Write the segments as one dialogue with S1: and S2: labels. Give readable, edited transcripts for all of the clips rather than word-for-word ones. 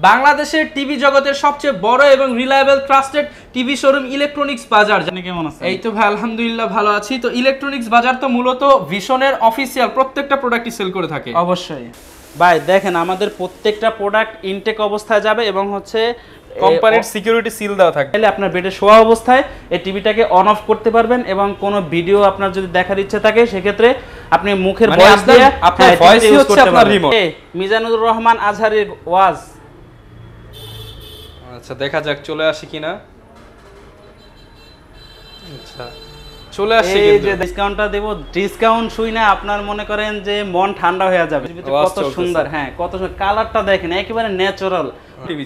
S1: বাংলাদেশের টিভি জগতের সবচেয়ে বড় এবং reliable trusted TV showroom electronics বাজার।
S2: জানি কেমন আছেন?
S1: এই তো ভাই আলহামদুলিল্লাহ ভালো আছি। তো ইলেকট্রনিক্স বাজার তো মূলত ভিশনের অফিসিয়াল প্রত্যেকটা প্রোডাক্টই সেল করে থাকে।
S2: অবশ্যই ভাই, দেখেন আমাদের প্রত্যেকটা প্রোডাক্ট ইনটেক অবস্থায় যাবে এবং হচ্ছে
S1: কোম্পানির সিকিউরিটি সিল দেওয়া থাকে।
S2: তাহলে আপনার বেডে শোয়া অবস্থায় এই টিভিটাকে অন অফ করতে পারবেন এবং কোনো ভিডিও আপনার যদি দেখার ইচ্ছে থাকে সেক্ষেত্রে আপনি মুখের ভয়েস দিয়ে
S1: আপনার ভয়েসই হচ্ছে আপনার রিমোট।
S2: মিজানুর রহমান আজহারের ওয়াজ।
S1: আচ্ছা দেখা যাক চলে আসে কিনা। আচ্ছা চলে আসে,
S2: এই যে ডিসকাউন্টটা দেব, ডিসকাউন্ট শুই না আপনার মনে করেন যে মন ঠান্ডা হয়ে যাবে। কত সুন্দর, হ্যাঁ কত সুন্দর কালারটা দেখেন, একেবারে ন্যাচারাল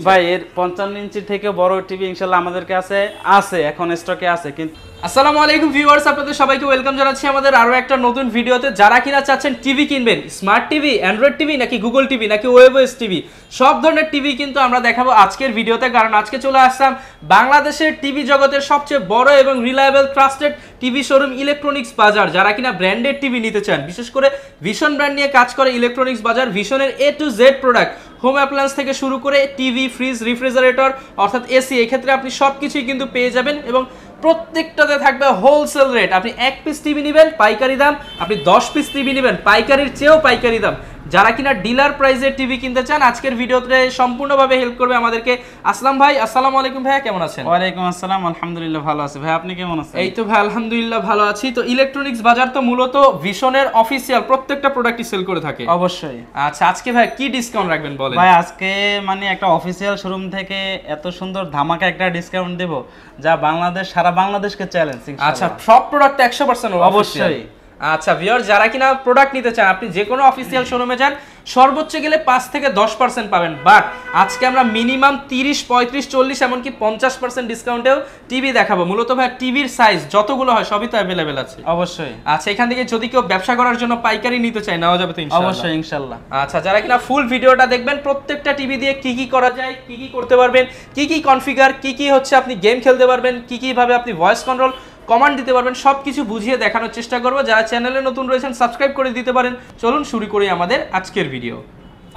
S2: ভাই। এর 55 ইঞ্চি থেকে বড় টিভি ইনশাআল্লাহ আমাদের কাছে আছে, এখন স্টকে আছে। কিন্তু
S1: আসসালামু আলাইকুম ভিউয়ার্স, আপনাদের সবাইকে ওয়েলকাম জানাচ্ছি আমাদের আরো একটা নতুন ভিডিওতে। যারা কিনা চাচ্ছেন টিভি কিনবেন, স্মার্ট টিভি, অ্যান্ড্রয়েড টিভি নাকি গুগল টিভি নাকি ওয়েবওয়েস টিভি, সব ধরনের টিভি কিন্তু আমরা দেখাবো আজকের ভিডিওতে। কারণ আজকে চলে আসলাম বাংলাদেশের টিভি জগতের সবচেয়ে বড় এবং reliable trusted TV showroom electronics বাজার। যারা কিনা ব্র্যান্ডেড টিভি নিতে চান, বিশেষ করে ভিশন ব্র্যান্ড নিয়ে কাজ করে ইলেকট্রনিক্স বাজার। ভিশনের A to Z product, home appliance থেকে শুরু করে টিভি, ফ্রিজ, রেফ্রিজারেটর অর্থাৎ এসি, এক্ষেত্রে আপনি সব কিছুই কিন্তু পেয়ে যাবেন এবং প্রত্যেকটাতে থাকবে হোলসেল রেট। আপনি 1 পিস টিভি নেবেন পাইকারি দাম, আপনি 10 পিস টিভি নেবেন পাইকারির চেয়েও পাইকারি দাম। যারা কিনা ডিলার প্রাইসে টিভি কিনতে চান, আজকের ভিডিওতে সম্পূর্ণভাবে হেল্প করবে আমাদেরকে আসলাম ভাই। আসসালামু আলাইকুম ভাই, কেমন আছেন?
S2: ওয়ালাইকুম আসসালাম, আলহামদুলিল্লাহ ভালো আছি ভাই, আপনি কেমন আছেন?
S1: এই তো ভাই আলহামদুলিল্লাহ ভালো আছি। তো ইলেকট্রনিক্স বাজার তো মূলত ভিশনের অফিসিয়াল প্রত্যেকটা প্রোডাক্টই সেল করে থাকে।
S2: অবশ্যই।
S1: আচ্ছা আজকে ভাই কি ডিসকাউন্ট রাখবেন বলেন?
S2: ভাই আজকে মানে একটা অফিসিয়াল শোরুম থেকে এত সুন্দর ধামাকা একটা ডিসকাউন্ট দেব যা বাংলাদেশ, সারা বাংলাদেশকে চ্যালেঞ্জ।
S1: আচ্ছা সব প্রোডাক্ট 100%
S2: অবশ্যই।
S1: আচ্ছা ভিউয়ার, যারা কিনা প্রোডাক্ট নিতে চান, আপনি যে কোনো অফিসিয়াল শোরুমে যান, সর্বোচ্চ গেলে 5 থেকে 10% পাবেন। বাট আজকে আমরা মিনিমাম 30, 35, 40 এমনকি 50% ডিসকাউন্টেও টিভি দেখাবো। মূলত ভাই টিভির সাইজ যতগুলো হয় সবই তো অ্যাভেলেবেল আছে।
S2: অবশ্যই।
S1: আচ্ছা এখান থেকে যদি কেউ ব্যবসা করার জন্য পাইকারি নিতে চায়, নেওয়া যাবে তো ইনশাআল্লাহ?
S2: অবশ্যই ইনশাআল্লাহ।
S1: আচ্ছা যারা কিনা ফুল ভিডিওটা দেখবেন, প্রত্যেকটা টিভি দিয়ে কি কি করা যায়, কি কি করতে পারবেন, কি কি কনফিগার, কি কি হচ্ছে আপনি গেম খেলতে পারবেন, কি কি ভাবে আপনি ভয়েস কন্ট্রোল কমান্ড দিতে পারবেন, সবকিছু বুঝিয়ে দেখানোর চেষ্টা করব। যারা চ্যানেলে নতুন রয়েছেন সাবস্ক্রাইব করে দিতে পারেন। চলুন শুরু করি আমাদের আজকের ভিডিও।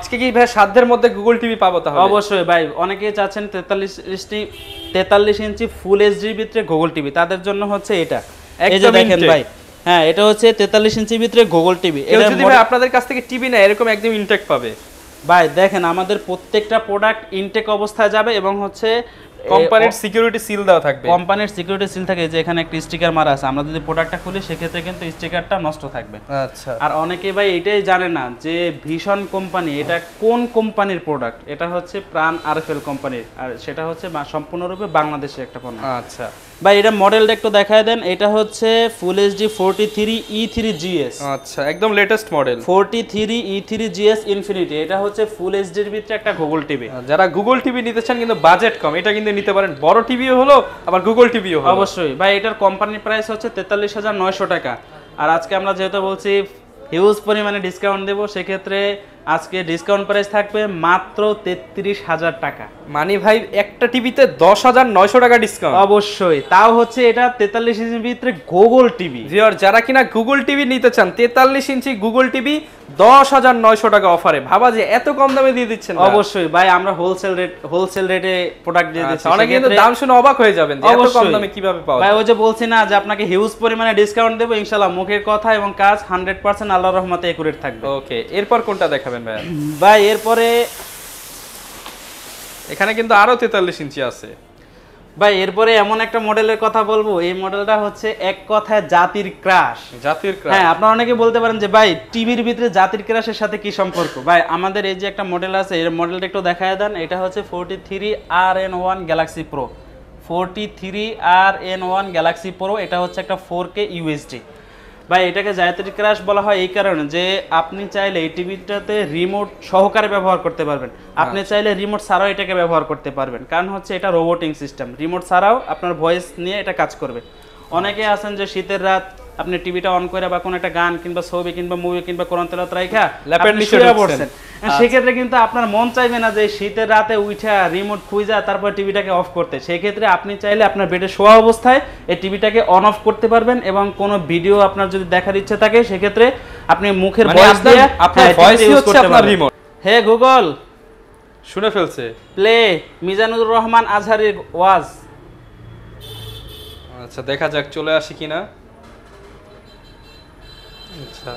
S1: আজকে কি ভাই সাধ্যের মধ্যে গুগল টিভি পাবো তাহলে?
S2: অবশ্যই ভাই, অনেকেই চাচ্ছেন 43 ইঞ্চি ফুল এইচডি ভিতরে গুগল টিভি, তাদের জন্য হচ্ছে এটা। এই যে দেখেন ভাই, হ্যাঁ এটা হচ্ছে 43 ইঞ্চি ভিতরে গুগল টিভি।
S1: এটা যদি ভাই আপনাদের কাছ থেকে টিভি না এরকম একদম ইনটেক পাবে।
S2: ভাই দেখেন আমাদের প্রত্যেকটা প্রোডাক্ট ইনটেক অবস্থায় যাবে এবং হচ্ছে
S1: কোম্পানির সিকিউরিটি সিল দেওয়া থাকবে।
S2: কোম্পানির সিকিউরিটি সিল থাকে, যে এখানে একটা স্টিকার মারা আছে, আমরা যদি প্রোডাক্টটা খুলি সেক্ষেত্রে কিন্তু স্টিকারটা নষ্ট থাকবে।
S1: আচ্ছা।
S2: আর অনেকে ভাই এটাই জানে না যে ভিশন কোম্পানি এটা কোন কোম্পানির প্রোডাক্ট। এটা হচ্ছে প্রাণ আরএফএল কোম্পানির, আর সেটা হচ্ছে সম্পূর্ণরূপে বাংলাদেশের একটা পণ্য।
S1: আচ্ছা
S2: ভাই এটা মডেলটা একটু দেখায় দেন। এটা হচ্ছে ফুল এইচডি 43E3GS।
S1: আচ্ছা একদম লেটেস্ট মডেল
S2: 43E3GS ইনফিনিটি। এটা হচ্ছে ফুল এইচডির ভিতরে একটা গুগল টিভি।
S1: যারা গুগল টিভি নিতে চান কিন্তু বাজেট কম, এটা কিন্তু নিতে পারেন। বড় টিভিও হলো আবার গুগল টিভিও হলো।
S2: অবশ্যই ভাই, এটার কোম্পানি প্রাইস হচ্ছে 43,900 টাকা। আর আজকে আমরা যেহেতু বলছি হিউজ পরিমাণে ডিসকাউন্ট দেব, সেক্ষেত্রে আজকে ডিসকাউন্ট প্রাইস থাকবে মাত্র 33,000 টাকা।
S1: মানে ভাই একটা টিভিতে 10,900 টাকা ডিসকাউন্ট।
S2: অবশ্যই, তাও হচ্ছে এটা 43 ইঞ্চির ভিতরে গুগল টিভি।
S1: ভিউয়ার যারা কিনা গুগল টিভি নিতে চান, 43 ইঞ্চি গুগল টিভি 10,900 টাকা অফারে, ভাবা যে এত কম দামে দিয়ে দিচ্ছেন।
S2: অবশ্যই ভাই, আমরা হোলসেল রেটে প্রোডাক্ট দিয়ে দিচ্ছি।
S1: অনেকে কিন্তু দাম শুনে অবাক হয়ে যাবেন যে এত কম দামে কিভাবে পাওয়া যায়।
S2: ভাই ওই যে বলছি না যে আপনাকে হিউজ পরিমাণে ডিসকাউন্ট দেব ইনশাআল্লাহ, মুখের কথা এবং কাজ 100% আল্লাহর রহমতে একুরেট থাকবে।
S1: ওকে, এরপর কোনটা দেখাবেন ভাই?
S2: ভাই এরপরে
S1: এখানে কিন্তু আরো 43 ইঞ্চি আছে।
S2: ভাই এরপরে এমন একটা মডেলের কথা বলবো, এই মডেলটা হচ্ছে এক কথায় জাতির ক্রাশ।
S1: জাতির ক্রাশ।
S2: হ্যাঁ, আপনারা অনেকে বলতে পারেন যে ভাই টিভির ভিতরে জাতির ক্রাশের সাথে কি সম্পর্ক? ভাই আমাদের এই যে একটা মডেল আছে, এর মডেলটা একটু দেখায় দেন। এটা হচ্ছে 43RN1 Galaxy pro. 43RN1 Galaxy pro, এটা হচ্ছে একটা 4K UHD। ভাই এটাকে জাতির ক্রাশ বলা হয় এই কারণে যে আপনি চাইলে এই টিভিটাতে রিমোট সহকারে ব্যবহার করতে পারবেন, আপনি চাইলে রিমোট ছাড়াও এটাকে ব্যবহার করতে পারবেন। কারণ হচ্ছে এটা রোবোটিং সিস্টেম, রিমোট ছাড়াও আপনার ভয়েস নিয়ে এটা কাজ করবে। অনেকে আছেন যে শীতের রাত আপনি টিভিটা অন করে বা কোনো একটা গান কিংবা ছবি কিংবা মুভি কিংবা কোরআন তেলাওয়াত রাইখা আপনি শুয়ে পড়ছেন, সেক্ষেত্রে কিন্তু আপনার মন চাইবে না যে শীতের রাতে উঠা রিমোট খুঁজা তারপর টিভিটাকে অফ করতে। সেক্ষেত্রে আপনি চাইলে আপনার বেডে শোয়া অবস্থায় এই টিভিটাকে অন অফ করতে পারবেন এবং কোনো ভিডিও আপনার যদি দেখার ইচ্ছে থাকে সেক্ষেত্রে আপনি মুখের ভয়েস দিয়ে
S1: আপনার ভয়েসই হচ্ছে আপনার রিমোট।
S2: হে গুগল
S1: শুনে ফেলছে।
S2: প্লে মিজানুর রহমান আজহারির ওয়াজ।
S1: আচ্ছা দেখা যাক চলে আসে কিনা। আচ্ছা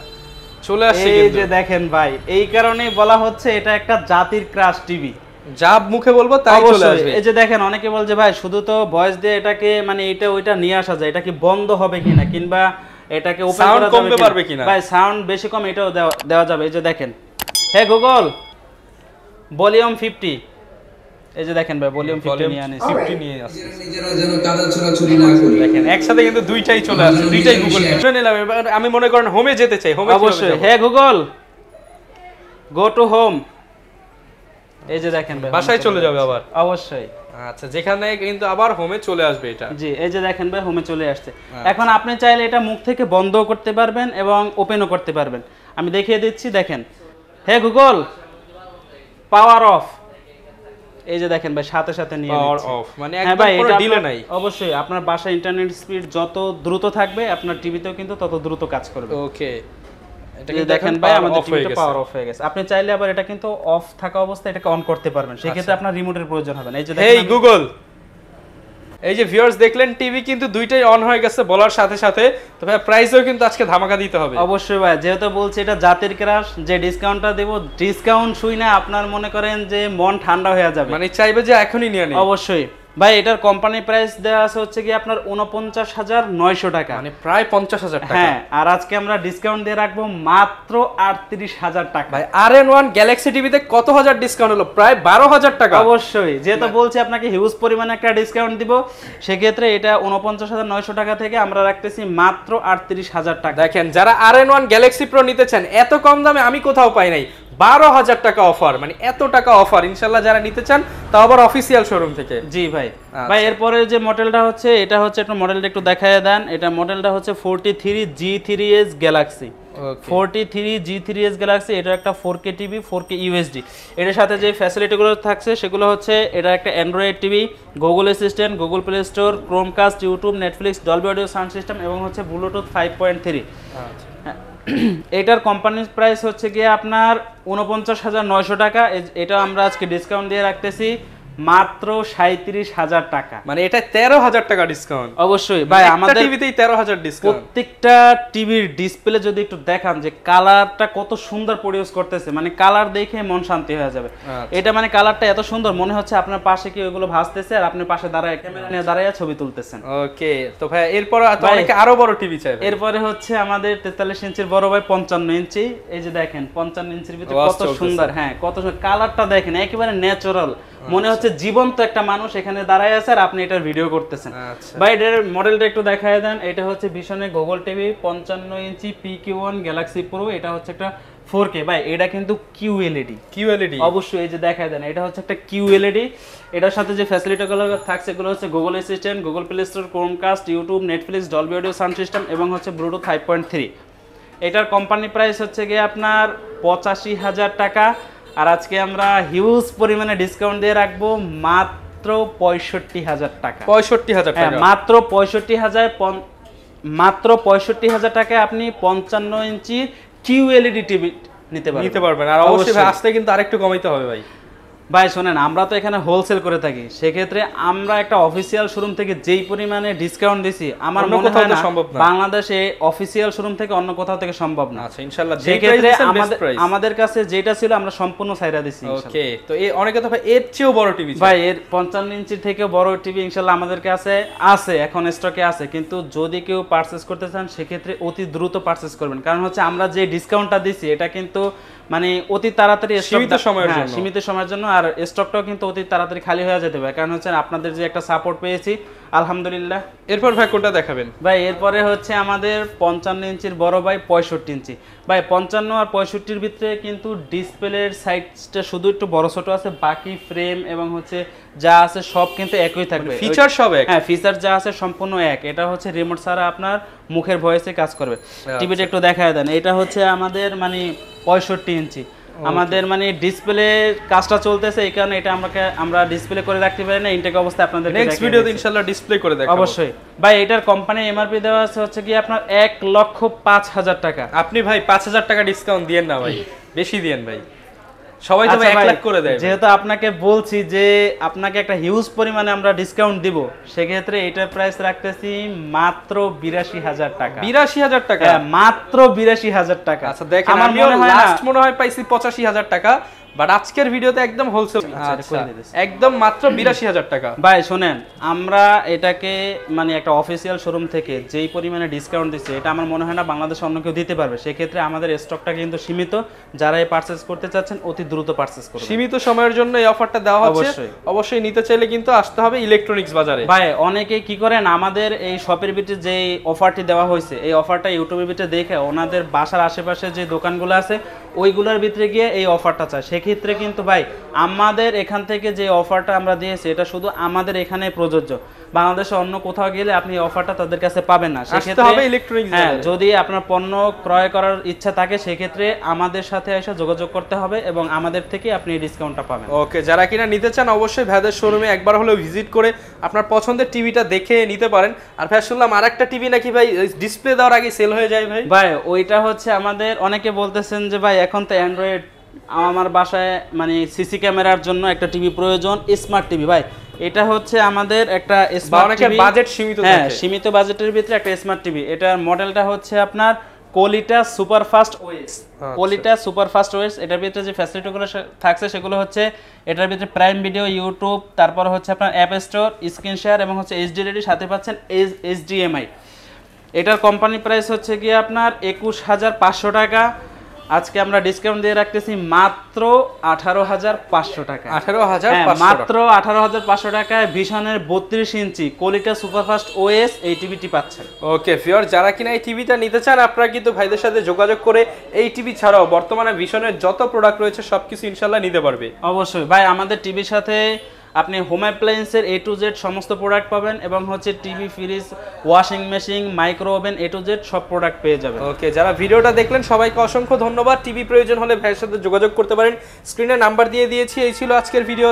S1: চলে আসে
S2: এই
S1: কিন্তু।
S2: যে দেখেন ভাই, এই কারণেই বলা হচ্ছে এটা একটা জাতির ক্রাশ টিভি।
S1: যা মুখে বলবো তাই চলে আসবে।
S2: এই যে দেখেন, অনেকে বলছে ভাই শুধু তো ভয়েস দিয়ে এটাকে মানে এটা ওইটা নিয়ে আসা যায়, এটা কি বন্ধ হবে কিনা কিংবা এটাকে ওপেন করা যাবে
S1: কমবে পারবে কিনা।
S2: ভাই সাউন্ড বেশি কম এটাও দেওয়া যাবে। এই যে দেখেন, হে গুগল ভলিউম 50। এই যে দেখেন ভাই ভলিউম 50 নিয়ে আনিছি।
S1: 50 নিয়ে আসছে।
S3: নিজেরা যেন কাদা ছোড়াছুড়ি না করি।
S1: দেখেন একসাথে কিন্তু দুইটাই চলে আসছে, দুইটাই গুগল শুনে নিলাম। এবার আমি মনে করেন হোমে যেতে চাই, হোমে
S2: অবশ্যই hey Google go to home. এই যে দেখেন ভাই
S1: বাসায় চলে যাবে আবার।
S2: অবশ্যই।
S1: আচ্ছা যেখানে কিন্তু আবার হোমে চলে আসবে এটা।
S2: জি এই যে দেখেন ভাই হোমে চলে আসছে। এখন আপনি চাইলে এটা মুখ থেকে বন্ধও করতে পারবেন এবং ওপেনও করতে পারবেন। আমি দেখিয়ে দিচ্ছি, দেখেন হে গুগল পাওয়ার অফ। এই যে দেখেন ভাই সাথে সাথে নিয়ে
S1: পাওয়ার
S2: নিচ্ছে।
S1: অফ মানে
S2: হ্যাঁ
S1: একদম
S2: ভাই,
S1: কোনো
S2: এটা
S1: ডিলে নাই।
S2: অবশ্যই আপনার বাসায় ইন্টারনেট স্পিড যত দ্রুত থাকবে আপনার টিভিতেও কিন্তু তত দ্রুত কাজ করবে।
S1: ওকে এটা
S2: এই
S1: কিন্তু
S2: দেখেন ভাই আমাদের
S1: অফ হয়ে
S2: টিভিটা
S1: গেছে।
S2: পাওয়ার অফ হয়ে গেছে। আপনি চাইলে আবার এটা কিন্তু অফ থাকা অবস্থায় এটাকে অন করতে পারবেন, সেই ক্ষেত্রে আপনার রিমোটের প্রয়োজন হবে না। এই যে
S1: হেই
S2: দেখেন
S1: গুগল, এই যে ভিউয়ার্স দেখলেন টিভি কিন্তু দুইটাই অন হয়ে গেছে বলার সাথে সাথে। তো ভাই প্রাইসও কিন্তু আজকে ধামাকা দিতে হবে।
S2: অবশ্যই ভাই, যেহেতু বলছি এটা জাতির ক্রাশ, যে ডিসকাউন্টটা দেব ডিসকাউন্ট শুই না আপনার মনে করেন যে মন ঠান্ডা হয়ে যাবে,
S1: মানে চাইবে যে এখনই নিয়ে নিই।
S2: অবশ্যই ভাই এটার কোম্পানি প্রাইস দেওয়া আছে হচ্ছে কি আপনার 49,900 টাকা,
S1: মানে প্রায় 50,000 টাকা।
S2: হ্যাঁ আর আজকে আমরা ডিসকাউন্ট দিয়ে রাখবো মাত্র 38,000 টাকা।
S1: ভাই RN1 গ্যালাক্সি টিভিতে কত হাজার ডিসকাউন্ট হলো? প্রায় 12,000 টাকা।
S2: অবশ্যই, যেহেতু বলছি আপনাকে হিউজ পরিমাণে একটা ডিসকাউন্ট দিব, সেক্ষেত্রে এটা 49,900 টাকা থেকে আমরা রাখতেছি মাত্র 38,000 টাকা।
S1: দেখেন যারা RN1 গ্যালাক্সি প্রো নিতে চান এত কম দামে আমি কোথাও পাই নাই। 12,000 টাকা অফার, মানে এত টাকা অফার ইনশাআল্লাহ যারা নিতে চান তাও আবার অফিসিয়াল শোরুম থেকে।
S2: জি ভাই।
S1: আচ্ছা।
S2: ভাই এরপরে যে মডেলটা হচ্ছে এটা হচ্ছে একটা মডেলটা একটু দেখায় দেন। এটা মডেলটা হচ্ছে 43G3s গ্যালাক্সি। 43G3s গ্যালাক্সি, এটা একটা 4K টিভি, 4K UHD। এটার সাথে যে ফ্যাসিলিটিগুলো থাকছে সেগুলো হচ্ছে এটা একটা Android TV, Google assistant, Google play store, Chromecast, YouTube, Netflix, Dolby audio sound system এবং হচ্ছে ব্লুটুথ 5.3। এটার কোম্পানির প্রাইস হচ্ছে গিয়ে আপনার 49,900 টাকা। এটা আমরা আজকে ডিসকাউন্ট দিয়ে রাখতেছি মাত্র 37,000 টাকা।
S1: মানে এটা 13,000 টাকা ডিসকাউন্ট।
S2: অবশ্যই ভাই আমাদের
S1: টিভিতেই 13,000 ডিসকাউন্ট।
S2: প্রত্যেকটা টিভির ডিসপ্লে যদি একটু দেখান যে কালারটা কত সুন্দর প্রডিউস করতেছে, মানে কালার দেখে মন শান্তি হয়ে যাবে। এটা মানে কালারটা এত সুন্দর মনে হচ্ছে আপনার পাশে কি ওইগুলো ভাসতেছে আর আপনি পাশে দাঁড়ায় ক্যামেরা নিয়ে দাঁড়ায় ছবি তুলতেছেন।
S1: ওকে তো ভাই এরপর অনেকে আরো বড় টিভি চাইবে।
S2: এরপরে হচ্ছে আমাদের 43 ইঞ্চির বড় ভাই 55 ইঞ্চি। এই যে দেখেন 55 ইঞ্চির ভিতরে কত সুন্দর, হ্যাঁ কত সুন্দর কালারটা দেখেন, একেবারে ন্যাচারাল মনে হচ্ছে জীবন্ত একটা মানুষ এখানে দাঁড়ায় আছে আর আপনি এটার ভিডিও করতেছেন। ভাই এর মডেলটা একটু দেখায় দেন। এটা হচ্ছে ভীষণে গুগল টিভি 55 ইঞ্চি PQ1 গ্যালাক্সি প্রো। এটা হচ্ছে একটা 4K ভাই, এটা কিন্তু QLED। অবশ্যই এই যে দেখায় দেন, এটা হচ্ছে একটা QLED। এটার সাথে যে ফ্যাসিলিটিগুলো থাকছে এগুলো হচ্ছে Google assistant, Google play store, Chromecast, YouTube, Netflix, Dolby audio sound system এবং হচ্ছে ব্লুটুথ 5.3। এটার কোম্পানি প্রাইস হচ্ছে গিয়ে আপনার 85,000 টাকা। আর আজকে আমরা হিউজ পরিমাণে ডিসকাউন্ট দিয়ে রাখবো মাত্র 65,000 টাকা।
S1: 65,000 টাকা,
S2: মাত্র 65,000 টাকায় আপনি 55 ইঞ্চি QLED টিভি নিতে পারবেন।
S1: আর অবশ্যই আসতে কিন্তু আরেকটু কমাইতে হবে ভাই।
S2: ভাই শোনেন, আমরা তো এখানে হোলসেল করে থাকি, সেক্ষেত্রে আমরা একটা অফিসিয়াল শোরুম থেকে যেই পরিমাণে ডিসকাউন্ট দিছি আমার মনে হয় না বাংলাদেশে অফিসিয়াল শোরুম থেকে অন্য কোথাও থেকে সম্ভব না।
S1: আচ্ছা ইনশাআল্লাহ
S2: সেই ক্ষেত্রে আমাদের কাছে যেটা ছিল আমরা সম্পূর্ণ ছাইরা দিছি।
S1: ওকে তো এই অনেকে তো ভাই এর চেয়েও বড় টিভি
S2: ভাই এর 55 ইঞ্চির থেকে বড় টিভি ইনশাআল্লাহ আমাদের কাছে আছে, এখন স্টকে আছে। কিন্তু যদি কেউ পারচেজ করতে চান সেক্ষেত্রে অতি দ্রুত পারচেজ করবেন, কারণ হচ্ছে আমরা যে ডিসকাউন্টটা দিছি এটা কিন্তু মানে অতি তাড়াতাড়ি সীমিত সময়ের জন্য, আর স্টকটাও কিন্তু অতি তাড়াতাড়ি খালি হয়ে যেতে পারে, কারণ হচ্ছে আপনাদের যে একটা সাপোর্ট পেয়েছি আলহামদুলিল্লাহ।
S1: এরপর ভাই কোনটা দেখাবেন?
S2: ভাই এরপরে হচ্ছে আমাদের 55 ইঞ্চির বড় ভাই 65 ইঞ্চি। ভাই 55 আর 65-র ভিতরে কিন্তু ডিসপ্লের সাইজটা শুধু একটু বড় ছোট আছে, বাকি ফ্রেম এবং হচ্ছে যা আছে সব কিন্তু একই থাকবে,
S1: ফিচার সব এক।
S2: হ্যাঁ ফিচার যা আছে সম্পূর্ণ এক। এটা হচ্ছে রিমোট ছাড়া আপনার মুখের ভয়েসে কাজ করবে। টিভিটা একটু দেখায় দেন। এটা হচ্ছে আমাদের মানে 65 ইঞ্চি। আমাদের মানে ডিসপ্লে কাজটা চলতেছে এই কারণে এটা আমরা ডিসপ্লে করে রাখতে পারি না, ইনটেক অবস্থায় আপনাদের
S1: নেক্সট ভিডিওতে ইনশাআল্লাহ ডিসপ্লে করে দেখাবো।
S2: অবশ্যই ভাই এটার কোম্পানি এমআরপি দেওয়া আছে হচ্ছে কি আপনার 1,05,000 টাকা।
S1: আপনি ভাই 5,000 টাকা ডিসকাউন্ট দিয়েন না ভাই, বেশি দিয়েন ভাই। সবাই তো
S2: আচ্ছা
S1: 1
S2: ভাই,
S1: লাখ করে দেয়।
S2: যেহেতু আপনাকে বলছি যে আপনাকে একটা হিউজ পরিমাণে আমরা ডিসকাউন্ট দিব, সেক্ষেত্রে এটার প্রাইস রাখতেছি মাত্র ৮২,০০০ টাকা।
S1: ৮২,০০০ টাকা?
S2: হ্যাঁ, মাত্র ৮২,০০০ টাকা।
S1: আচ্ছা দেখেন,
S2: আমার
S1: আমিও
S2: মনে হয় না
S1: লাস্ট মনে হয় পাইছি ৮৫,০০০ টাকা, বাট আজকের ভিডিওতে একদম হোলসেল। আচ্ছা, একদম মাত্র ৮২,০০০ টাকা।
S2: ভাই শোনেন, আমরা এটাকে মানে একটা অফিসিয়াল শোরুম থেকে যেই পরিমাণে ডিসকাউন্ট দিচ্ছে, এটা আমার মনে হয় না বাংলাদেশে অন্য কেউ দিতে পারবে। সেক্ষেত্রে আমাদের স্টকটা কিন্তু সীমিত, যারা এই পারচেজ করতে চাচ্ছেন অতি দ্রুত পারচেজ করুন।
S1: সীমিত সময়ের জন্য এই অফারটা দেওয়া হচ্ছে। অবশ্যই নিতে চাইলে কিন্তু আসতে হবে ইলেকট্রনিক্স বাজারে।
S2: ভাই অনেকে কি করেন, আমাদের এই শপের ভিতরে যে অফারটি দেওয়া হয়েছে, এই অফারটা ইউটিউবের ভিতরে দেখে ওনাদের বাসার আশেপাশে যে দোকানগুলো আছে ওইগুলোর ভিতরে গিয়ে এই অফারটা চায়। সেক্ষেত্রে কিন্তু ভাই আমাদের এখান থেকে যে অফারটা আমরা দিয়েছি, এটা শুধু আমাদের এখানে প্রযোজ্য। বাংলাদেশে অন্য কোথাও গেলে আপনি এই অফারটা তাদের কাছে পাবেন না।
S1: সেক্ষেত্রে ইলেকট্রনিক্স,
S2: হ্যাঁ, যদি আপনার পণ্য ক্রয় করার ইচ্ছা থাকে সেক্ষেত্রে আমাদের সাথে এসে যোগাযোগ করতে হবে এবং আমাদের থেকে আপনি এই ডিসকাউন্টটা পাবেন।
S1: ওকে, যারা কিনা নিতে চান অবশ্যই ভাইদের শোরুমে একবার হলেও ভিজিট করে আপনার পছন্দের টিভিটা দেখে নিতে পারেন। আর ভাই শুনলাম আরেকটা টিভি নাকি ভাই ডিসপ্লে দেওয়ার আগে সেল হয়ে যায় ভাই?
S2: ভাই ওইটা হচ্ছে আমাদের, অনেকে বলতেছেন যে ভাই এখন তো অ্যান্ড্রয়েড, আমার বাসায় মানে সিসি ক্যামেরার জন্য একটা টিভি প্রয়োজন, স্মার্ট টিভি। ভাই এটা হচ্ছে আমাদের একটা স্মার্ট টিভি,
S1: বাজেট সীমিত,
S2: হ্যাঁ সীমিত বাজেটের ভিতরে একটা স্মার্ট টিভি। এটার মডেলটা হচ্ছে আপনার কোলিটা সুপারফাস্ট ওএস। কোলিটা সুপারফাস্ট ওএস, এটার ভিতরে যে ফ্যাসিলিটিগুলো থাকছে সেগুলো হচ্ছে এটার ভিতরে প্রাইম ভিডিও, ইউটিউব, তারপর হচ্ছে আপনার অ্যাপ স্টোর, স্ক্রিন শেয়ার এবং হচ্ছে এইচডি রেডি, সাথে পাচ্ছেন এইচডিএমআই। এটার কোম্পানি প্রাইস হচ্ছে গিয়ে আপনার ২১,৫০০ টাকা। আজকে আমরা ডিসকাউন্ট দিয়ে রাখতেছি মাত্র ১৮,৫০০ টাকা।
S1: ১৮,৫০০,
S2: মাত্র ১৮,৫০০ টাকায় ভিশনের ৩২ ইঞ্চি কোলিটা সুপারফাস্ট ওএস এই টিভিটি পাচ্ছেন।
S1: ওকে ফিওর, যারা কিনা এই টিভিটা নিতে চান আপনারা কিন্তু ভাইদের সাথে যোগাযোগ করে এই টিভি ছাড়াও বর্তমানে ভিশনের যত প্রোডাক্ট রয়েছে সবকিছু ইনশাআল্লাহ নিতে পারবে।
S2: অবশ্যই ভাই, আমাদের টিভির সাথে আপনি হোম অ্যাপ্লায়েন্সের A to Z সমস্ত প্রোডাক্ট পাবেন এবং হচ্ছে TV, fridge, washing machine, micro oven A to Z সব প্রোডাক্ট পেয়ে যাবেন।
S1: ওকে, যারা ভিডিওটা দেখলেন সবাইকে অসংখ্য ধন্যবাদ। টিভি প্রয়োজন হলে ভাইয়ের সাথে যোগাযোগ করতে পারেন, স্ক্রিনে নাম্বার দিয়ে দিয়েছি। এই ছিল আজকের ভিডিও।